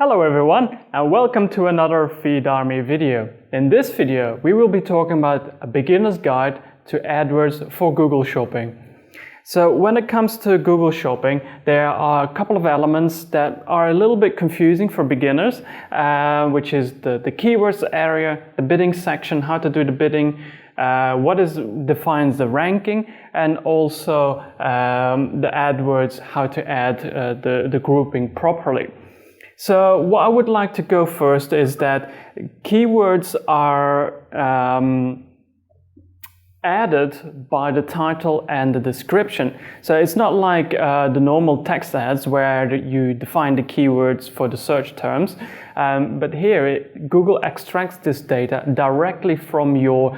Hello everyone, and welcome to another FeedArmy video. In this video, we will be talking about a beginner's guide to AdWords for Google Shopping. So when it comes to Google Shopping, there are a couple of elements that are a little bit confusing for beginners, which is the keywords area, the bidding section, how to do the bidding, what defines the ranking, and also the AdWords, how to add the grouping properly. So what I would like to go first is that keywords are added by the title and the description. So it's not like the normal text ads where you define the keywords for the search terms, but here Google extracts this data directly from your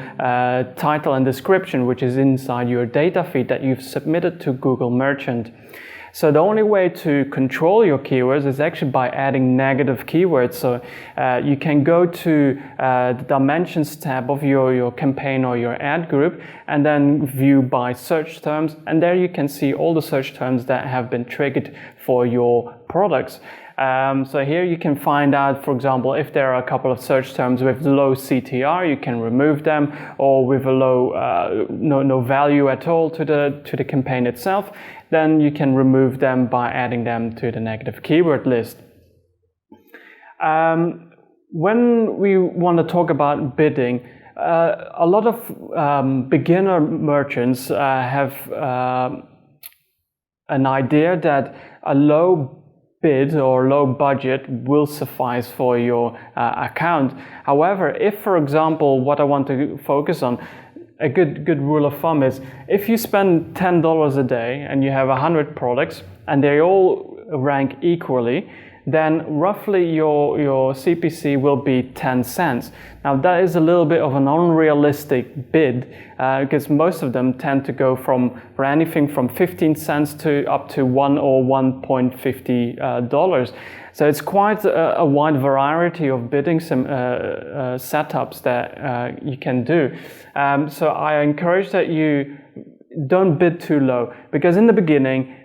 title and description, which is inside your data feed that you've submitted to Google Merchant. So the only way to control your keywords is actually by adding negative keywords. So you can go to the dimensions tab of your campaign or your ad group and then view by search terms, and there you can see all the search terms that have been triggered for your products. So here you can find out, for example, if there are a couple of search terms with low CTR, you can remove them, or with a low no value at all to the campaign itself, then you can remove them by adding them to the negative keyword list. When we want to talk about bidding, a lot of beginner merchants have an idea that a low bid or low budget will suffice for your account. However, if, for example, what I want to focus on, a good rule of thumb is if you spend $10 a day and you have 100 products and they all rank equally, then roughly your CPC will be 10 cents. Now that is a little bit of an unrealistic bid because most of them tend to go for anything from 15 cents to up to $1 or $1.50. So it's quite a wide variety of bidding setups that you can do. So I encourage that you don't bid too low, because in the beginning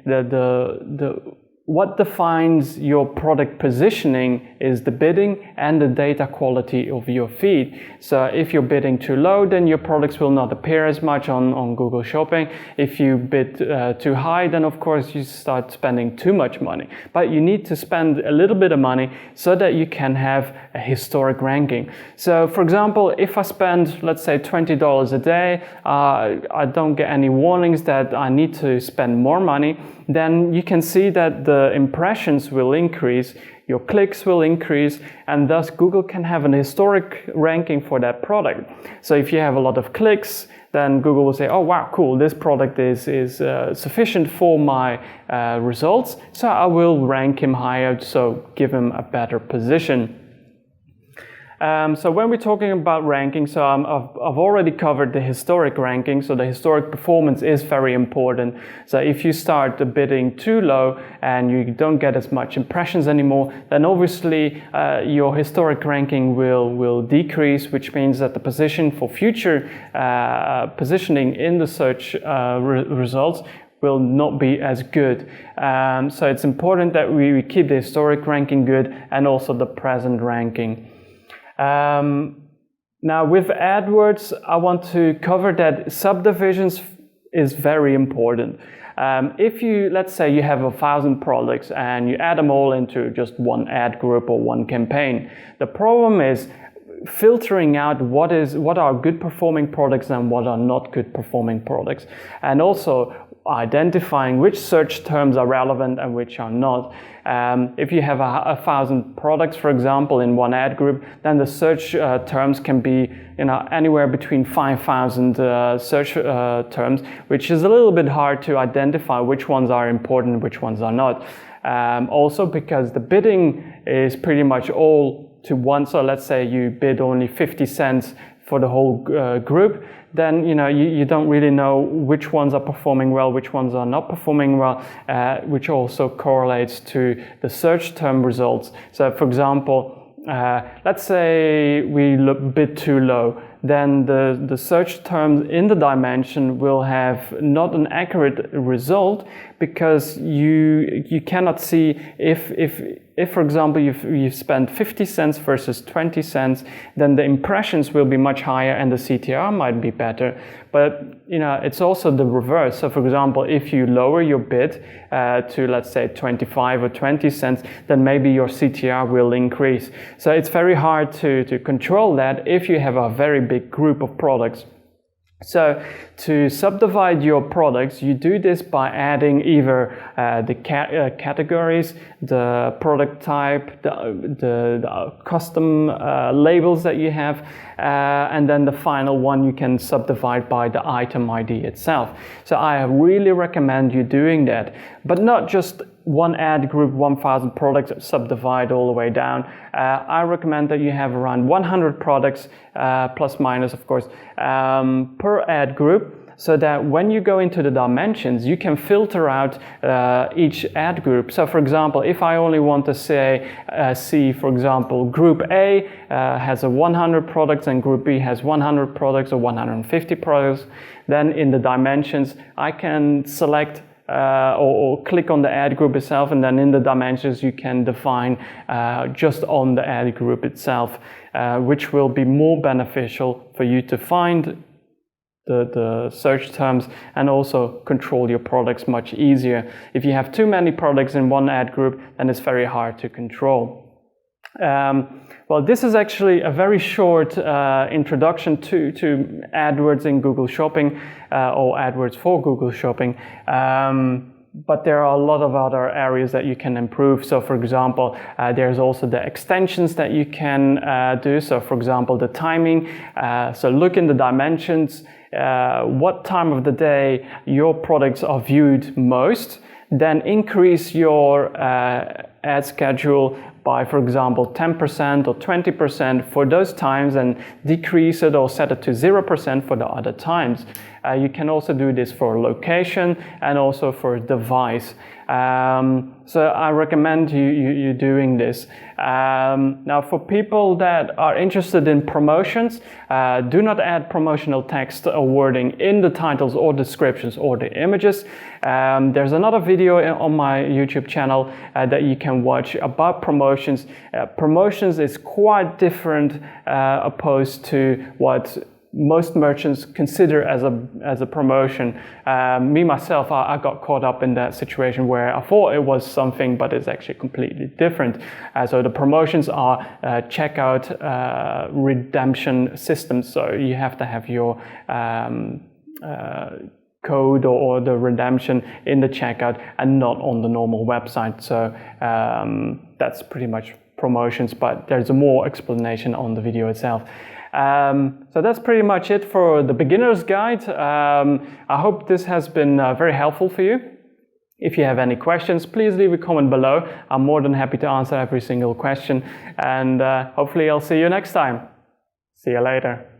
what defines your product positioning is the bidding and the data quality of your feed. So if you're bidding too low, then your products will not appear as much on Google Shopping. If you bid too high, then of course you start spending too much money. But you need to spend a little bit of money so that you can have a historic ranking. So for example, if I spend, let's say, $20 a day, I don't get any warnings that I need to spend more money, then you can see that the impressions will increase, your clicks will increase, and thus Google can have an historic ranking for that product. So if you have a lot of clicks, then Google will say, oh wow, cool, this product is sufficient for my results, so I will rank him higher, so give him a better position. So when we're talking about ranking, so I've already covered the historic ranking, so the historic performance is very important. So if you start bidding too low and you don't get as much impressions anymore, then obviously your historic ranking will decrease, which means that the position for future positioning in the search results will not be as good. So it's important that we keep the historic ranking good and also the present ranking. Now with AdWords, I want to cover that subdivisions is very important. If you, let's say you have 1,000 products and you add them all into just one ad group or one campaign, the problem is filtering out what are good performing products and what are not good performing products, and also identifying which search terms are relevant and which are not. If you have 1,000 products, for example, in one ad group, then the search terms can be anywhere between 5,000 search terms, which is a little bit hard to identify which ones are important, which ones are not. Also because the bidding is pretty much all to one, so let's say you bid only 50 cents for the whole group, then you don't really know which ones are performing well, which ones are not performing well, which also correlates to the search term results. So for example, let's say we bid too low, then the search term in the dimension will have not an accurate result, because you cannot see if if for example, you've spent 50 cents versus 20 cents, then the impressions will be much higher and the CTR might be better. But it's also the reverse. So for example, if you lower your bid to, let's say, 25 or 20 cents, then maybe your CTR will increase. So it's very hard to control that if you have a very big group of products. So to subdivide your products, you do this by adding either the categories, the product type, the custom labels that you have, and then the final one you can subdivide by the item ID itself. So I really recommend you doing that, but not just one ad group, 1,000 products, subdivide all the way down. I recommend that you have around 100 products, plus minus of course, per ad group, so that when you go into the dimensions, you can filter out each ad group. So for example, if I only want to see, for example, group A has 100 products and group B has 100 products or 150 products, then in the dimensions, I can select or click on the ad group itself, and then in the dimensions you can define just on the ad group itself, which will be more beneficial for you to find the search terms and also control your products much easier. If you have too many products in one ad group, then it's very hard to control. Well, this is actually a very short introduction to AdWords in Google Shopping, or AdWords for Google Shopping. But there are a lot of other areas that you can improve. So for example, there's also the extensions that you can do. So for example, the timing. So look in the dimensions, what time of the day your products are viewed most, then increase your ad schedule by, for example, 10% or 20% for those times, and decrease it or set it to 0% for the other times. You can also do this for location and also for device. So I recommend you doing this. Now for people that are interested in promotions, do not add promotional text or wording in the titles or descriptions or the images. There's another video on my YouTube channel that you can watch about promotions. Promotions is quite different opposed to what most merchants consider as a promotion. Me myself, I got caught up in that situation where I thought it was something, but it's actually completely different. So the promotions are checkout redemption systems. So you have to have your code or the redemption in the checkout and not on the normal website. So that's pretty much promotions, but there's a more explanation on the video itself. So that's pretty much it for the beginner's guide. I hope this has been very helpful for you. If you have any questions, please leave a comment below. I'm more than happy to answer every single question, and hopefully I'll see you next time. See you later.